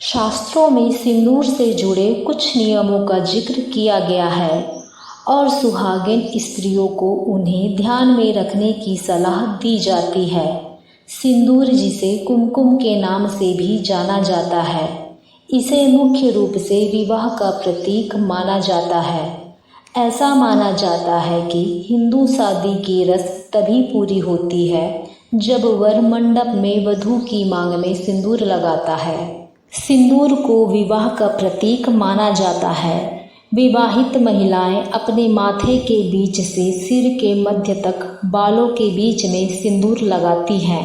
शास्त्रों में सिंदूर से जुड़े कुछ नियमों का जिक्र किया गया है और सुहागिन स्त्रियों को उन्हें ध्यान में रखने की सलाह दी जाती है। सिंदूर, जिसे कुमकुम के नाम से भी जाना जाता है, इसे मुख्य रूप से विवाह का प्रतीक माना जाता है। ऐसा माना जाता है कि हिंदू शादी की रस्म तभी पूरी होती है जब वर मंडप में वधू की मांग में सिंदूर लगाता है। सिंदूर को विवाह का प्रतीक माना जाता है। विवाहित महिलाएं अपने माथे के बीच से सिर के मध्य तक बालों के बीच में सिंदूर लगाती हैं।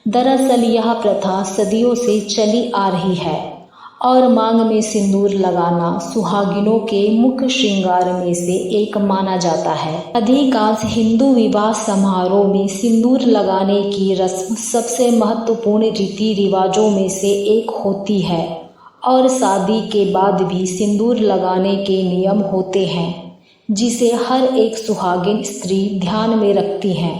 दरअसल यह प्रथा सदियों से चली आ रही है और मांग में सिंदूर लगाना सुहागिनों के मुख्य श्रृंगार में से एक माना जाता है। अधिकांश हिंदू विवाह समारोह में सिंदूर लगाने की रस्म सबसे महत्वपूर्ण रीति रिवाजों में से एक होती है और शादी के बाद भी सिंदूर लगाने के नियम होते हैं, जिसे हर एक सुहागिन स्त्री ध्यान में रखती हैं।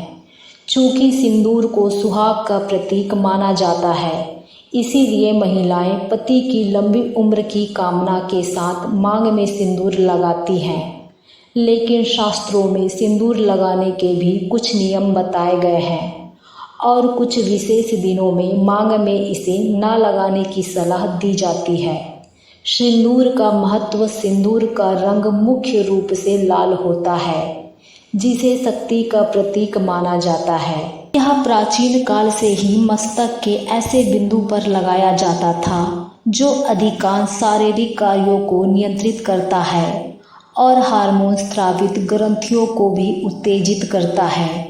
चूँकि सिंदूर को सुहाग का प्रतीक माना जाता है, इसीलिए महिलाएं पति की लंबी उम्र की कामना के साथ मांग में सिंदूर लगाती हैं। लेकिन शास्त्रों में सिंदूर लगाने के भी कुछ नियम बताए गए हैं और कुछ विशेष दिनों में मांग में इसे ना लगाने की सलाह दी जाती है। सिंदूर का महत्व। सिंदूर का रंग मुख्य रूप से लाल होता है, जिसे शक्ति का प्रतीक माना जाता है। यह प्राचीन काल से ही मस्तक के ऐसे बिंदु पर लगाया जाता था जो अधिकांश शारीरिक कार्यों को नियंत्रित करता है और हार्मोन स्रावित ग्रंथियों को भी उत्तेजित करता है।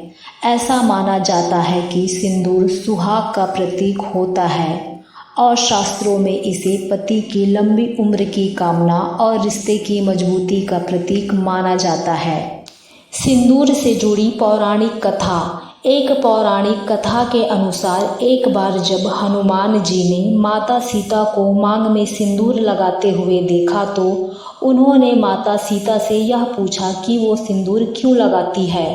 ऐसा माना जाता है कि सिंदूर सुहाग का प्रतीक होता है और शास्त्रों में इसे पति की लंबी उम्र की कामना और रिश्ते की मजबूती का प्रतीक माना जाता है। सिंदूर से जुड़ी पौराणिक कथा। एक पौराणिक कथा के अनुसार एक बार जब हनुमान जी ने माता सीता को मांग में सिंदूर लगाते हुए देखा तो उन्होंने माता सीता से यह पूछा कि वो सिंदूर क्यों लगाती है।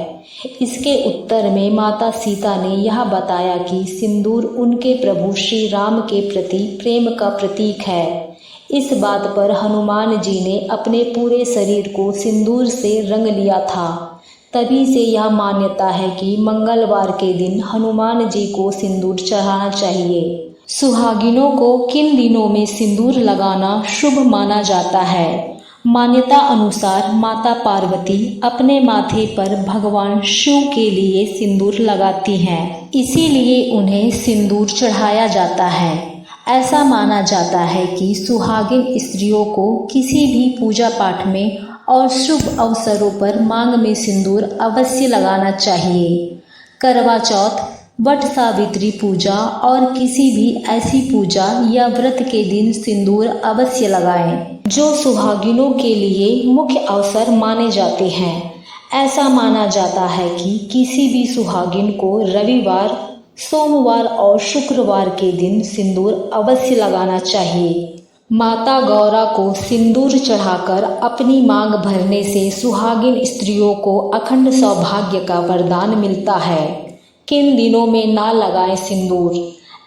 इसके उत्तर में माता सीता ने यह बताया कि सिंदूर उनके प्रभु श्री राम के प्रति प्रेम का प्रतीक है। इस बात पर हनुमान जी ने अपने पूरे शरीर को सिंदूर से रंग लिया था। तभी से यह मान्यता है कि मंगलवार के दिन हनुमान जी को सिंदूर चढ़ाना चाहिए। सुहागिनों को किन दिनों में सिंदूर लगाना शुभ माना जाता है? मान्यता अनुसार माता पार्वती अपने माथे पर भगवान शिव के लिए सिंदूर लगाती हैं, इसीलिए उन्हें सिंदूर चढ़ाया जाता है। ऐसा माना जाता है कि सुहागिन स्त्रियों को किसी भी पूजा पाठ में और शुभ अवसरों पर मांग में सिंदूर अवश्य लगाना चाहिए। करवा चौथ, वट सावित्री पूजा और किसी भी ऐसी पूजा या व्रत के दिन सिंदूर अवश्य लगाएं, जो सुहागिनों के लिए मुख्य अवसर माने जाते हैं। ऐसा माना जाता है कि किसी भी सुहागिन को रविवार, सोमवार और शुक्रवार के दिन सिंदूर अवश्य लगाना चाहिए। माता गौरा को सिंदूर चढ़ाकर अपनी मांग भरने से सुहागिन स्त्रियों को अखंड सौभाग्य का वरदान मिलता है। किन दिनों में ना लगाएं सिंदूर?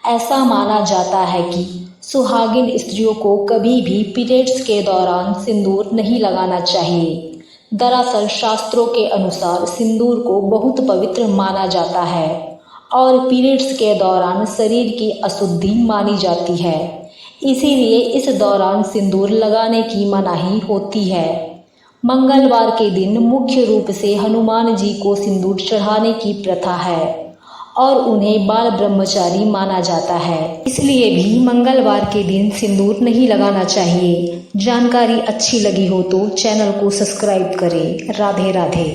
ऐसा माना जाता है कि सुहागिन स्त्रियों को कभी भी पीरियड्स के दौरान सिंदूर नहीं लगाना चाहिए। दरअसल शास्त्रों के अनुसार सिंदूर को बहुत पवित्र माना जाता है और पीरियड्स के दौरान शरीर की अशुद्धि मानी जाती है, इसीलिए इस दौरान सिंदूर लगाने की मनाही होती है। मंगलवार के दिन मुख्य रूप से हनुमान जी को सिंदूर चढ़ाने की प्रथा है और उन्हें बाल ब्रह्मचारी माना जाता है, इसलिए भी मंगलवार के दिन सिंदूर नहीं लगाना चाहिए। जानकारी अच्छी लगी हो तो चैनल को सब्सक्राइब करें। राधे राधे।